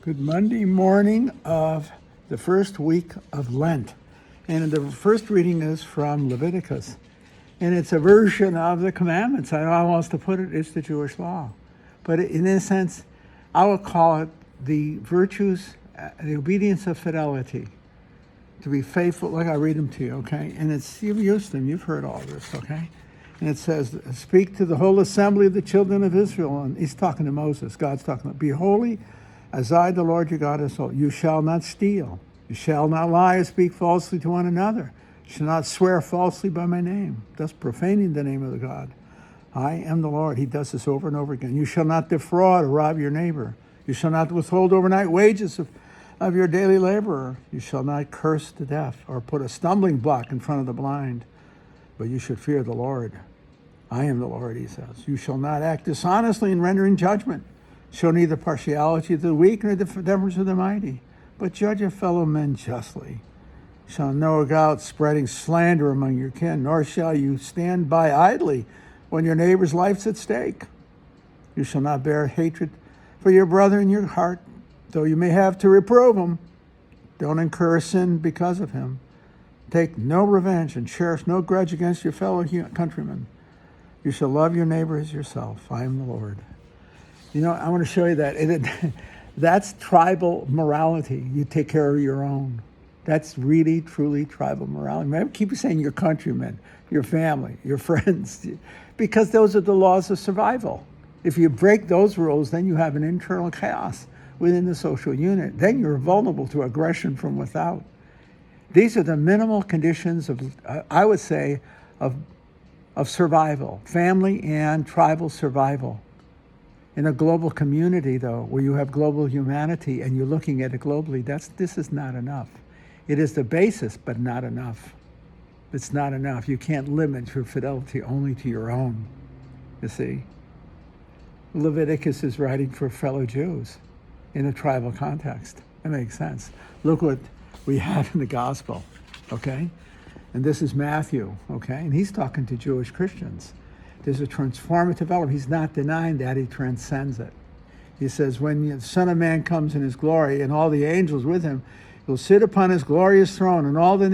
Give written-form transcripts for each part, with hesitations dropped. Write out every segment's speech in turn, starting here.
Good Monday morning of the first week of Lent. And the first reading is from Leviticus. And it's a version of the commandments. I don't know how else to put it. It's the Jewish law. But in a sense, I would call it the virtues, the obedience of fidelity. To be faithful, like I read them to you, okay? And you've used them, you've heard all this, okay? And it says, speak to the whole assembly of the children of Israel. And he's talking to Moses. God's talking about, be holy as I, the Lord your God, is holy. You shall not steal. You shall not lie or speak falsely to one another. You shall not swear falsely by my name, thus profaning the name of the God. I am the Lord. He does this over and over again. You shall not defraud or rob your neighbor. You shall not withhold overnight wages of your daily laborer. You shall not curse the deaf or put a stumbling block in front of the blind, but you should fear the Lord. I am the Lord, he says. You shall not act dishonestly in rendering judgment. Show neither partiality to the weak nor deference to the mighty, but judge your fellow men justly. You shall not go out spreading slander among your kin, nor shall you stand by idly when your neighbor's life's at stake. You shall not bear hatred for your brother in your heart, though you may have to reprove him. Don't incur sin because of him. Take no revenge and cherish no grudge against your fellow countrymen. You shall love your neighbor as yourself. I am the Lord. You know, I want to show you that. That's tribal morality. You take care of your own. That's really, truly tribal morality. I keep saying your countrymen, your family, your friends, because those are the laws of survival. If you break those rules, then you have an internal chaos within the social unit. Then you're vulnerable to aggression from without. These are the minimal conditions of, I would say, of survival, family and tribal survival. In a global community, though, where you have global humanity and you're looking at it globally, this is not enough. It is the basis, but not enough. It's not enough. You can't limit your fidelity only to your own, you see. Leviticus is writing for fellow Jews in a tribal context. It makes sense. Look what we have in the gospel, okay? And this is Matthew, okay? And he's talking to Jewish Christians. There's a transformative element. He's not denying that. He transcends it. He says, when the Son of Man comes in his glory and all the angels with him, he'll sit upon his glorious throne, and all the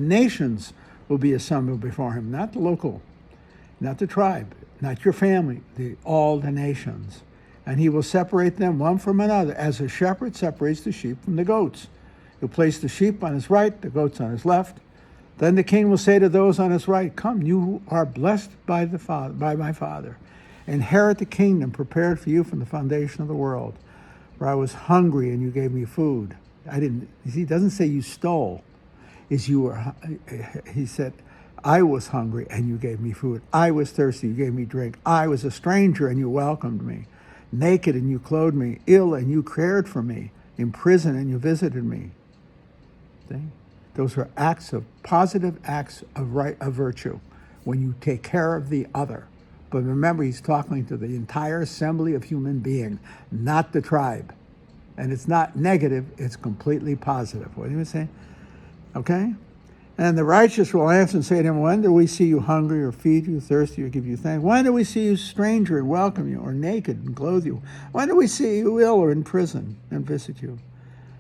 nations will be assembled before him. Not the local, not the tribe, not your family, all the nations. And he will separate them one from another, as a shepherd separates the sheep from the goats. He'll place the sheep on his right, the goats on his left. Then the king will say to those on his right, come, you are blessed by my Father. Inherit the kingdom prepared for you from the foundation of the world. For I was hungry and you gave me food. He doesn't say you stole. He said, I was hungry and you gave me food. I was thirsty, you gave me drink. I was a stranger and you welcomed me. Naked and you clothed me. Ill and you cared for me. In prison and you visited me. See? Those are positive acts of virtue when you take care of the other. But remember, he's talking to the entire assembly of human beings, not the tribe. And it's not negative, it's completely positive. What do you say? Okay? And the righteous will answer and say to him, when do we see you hungry or feed you, thirsty or give you thanks? When do we see you stranger and welcome you, or naked and clothe you? When do we see you ill or in prison and visit you?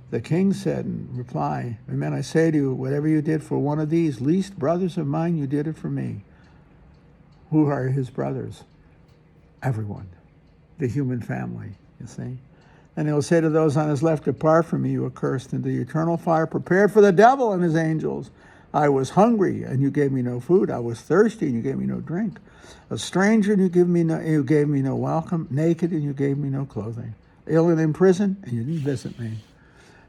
The king said in reply, amen, I say to you, whatever you did for one of these least brothers of mine, you did it for me. Who are his brothers? Everyone. The human family, you see. And he'll say to those on his left, depart from me, you accursed, into the eternal fire prepared for the devil and his angels. I was hungry, and you gave me no food. I was thirsty, and you gave me no drink. A stranger, and you gave me no welcome. Naked, and you gave me no clothing. Ill and in prison, and you didn't visit me.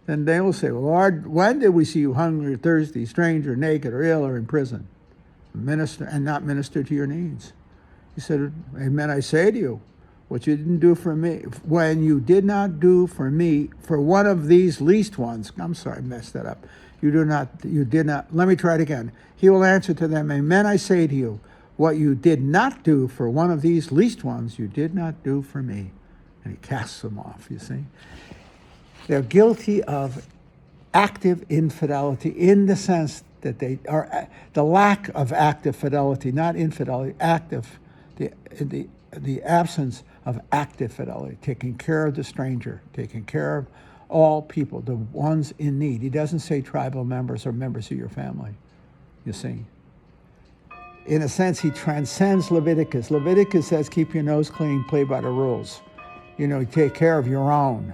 Then they will say, well, Lord, when did we see you hungry, or thirsty, stranger, naked, or ill, or in prison? Minister and not minister to your needs. He said, amen, I say to you, what you didn't do for me, when you did not do for me, for one of these least ones, I'm sorry, I messed that up. You did not, let me try it again. He will answer to them, amen, I say to you, what you did not do for one of these least ones, you did not do for me. And he casts them off, you see. They're guilty of active infidelity in the sense that they are the lack of active fidelity, not infidelity, active, the absence of active fidelity, taking care of the stranger, taking care of all people, the ones in need. He doesn't say tribal members or members of your family, you see. In a sense, he transcends Leviticus. Leviticus says, keep your nose clean, play by the rules. Take care of your own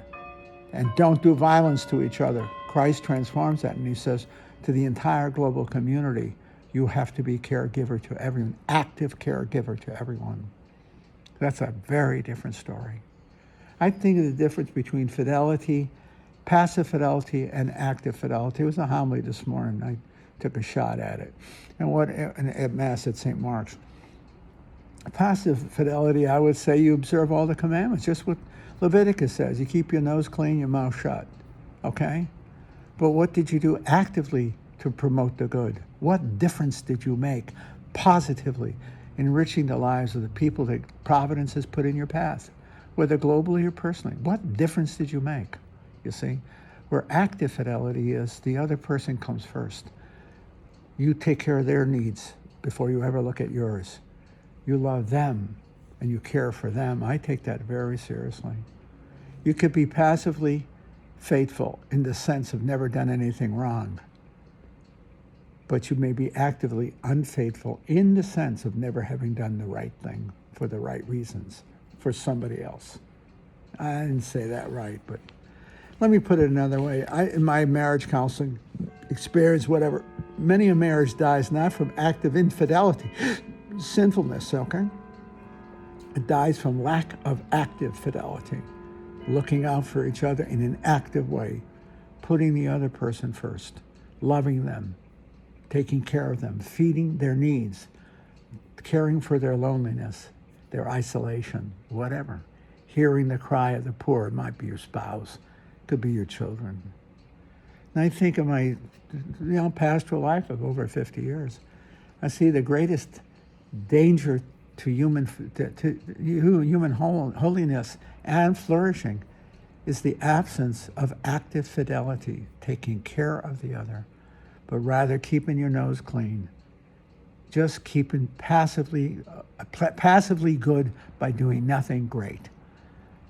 and don't do violence to each other. Christ transforms that, and he says to the entire global community, you have to be caregiver to everyone, active caregiver to everyone. That's a very different story. I think of the difference between fidelity, passive fidelity, and active fidelity. It was a homily this morning. I took a shot at it. And at Mass at St. Mark's. Passive fidelity, I would say you observe all the commandments, just what Leviticus says. You keep your nose clean, your mouth shut, okay? But what did you do actively to promote the good? What difference did you make positively, enriching the lives of the people that Providence has put in your path, whether globally or personally? What difference did you make, you see? Where active fidelity is, the other person comes first. You take care of their needs before you ever look at yours. You love them and you care for them. I take that very seriously. You could be passively faithful in the sense of never done anything wrong, but you may be actively unfaithful in the sense of never having done the right thing for the right reasons for somebody else. I didn't say that right, but let me put it another way. In my marriage counseling experience, whatever, many a marriage dies not from active infidelity, sinfulness, okay? It dies from lack of active fidelity, looking out for each other in an active way, putting the other person first, loving them, taking care of them, feeding their needs, caring for their loneliness, their isolation, whatever. Hearing the cry of the poor. It might be your spouse, it could be your children. And I think of my pastoral life of over 50 years. I see the greatest danger to human holiness and flourishing is the absence of active fidelity, taking care of the other, but rather keeping your nose clean, just keeping passively good by doing nothing great.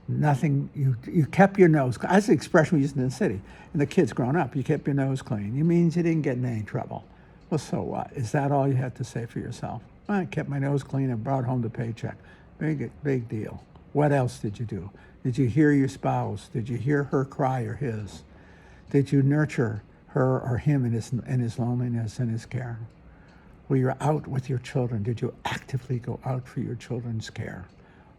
Nothing, you kept your nose clean. That's the expression we used in the city. And the kids growing up, you kept your nose clean. It means you didn't get in any trouble. Well, so what? Is that all you had to say for yourself? I kept my nose clean and brought home the paycheck. Big deal. What else did you do? Did you hear your spouse? Did you hear her cry or his? Did you nurture her or him in his loneliness and his care? Were you out with your children? Did you actively go out for your children's care?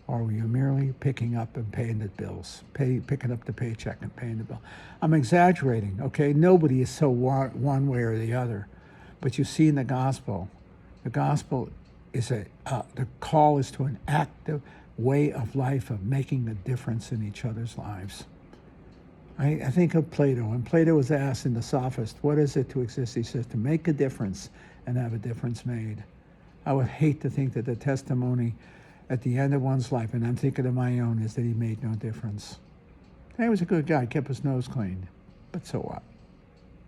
Or were you merely picking up and paying the bills, picking up the paycheck and paying the bill? I'm exaggerating, okay? Nobody is so one way or the other. But you see in the gospel is the call is to an active way of life of making a difference in each other's lives. I think of Plato. When Plato was asked in the Sophist, what is it to exist? He says, to make a difference and have a difference made. I would hate to think that the testimony at the end of one's life, and I'm thinking of my own, is that he made no difference. He was a good guy, kept his nose clean, but so what?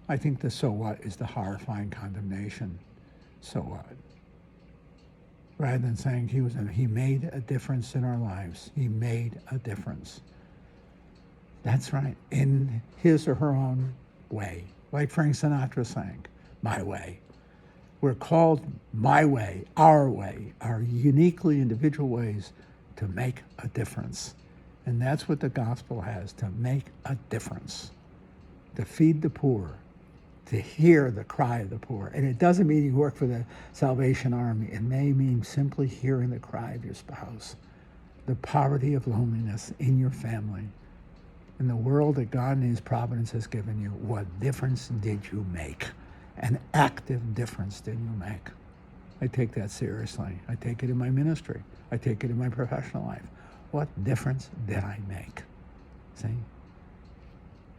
I think the so what is the horrifying condemnation. So what? Rather than saying he made a difference in our lives. He made a difference. That's right, in his or her own way. Like Frank Sinatra sang, my way. We're called my way, our uniquely individual ways to make a difference. And that's what the gospel has, to make a difference, to feed the poor, to hear the cry of the poor. And it doesn't mean you work for the Salvation Army. It may mean simply hearing the cry of your spouse, the poverty of loneliness in your family. In the world that God in his providence has given you, what difference did you make? An active difference did you make? I take that seriously. I take it in my ministry. I take it in my professional life. What difference did I make? See?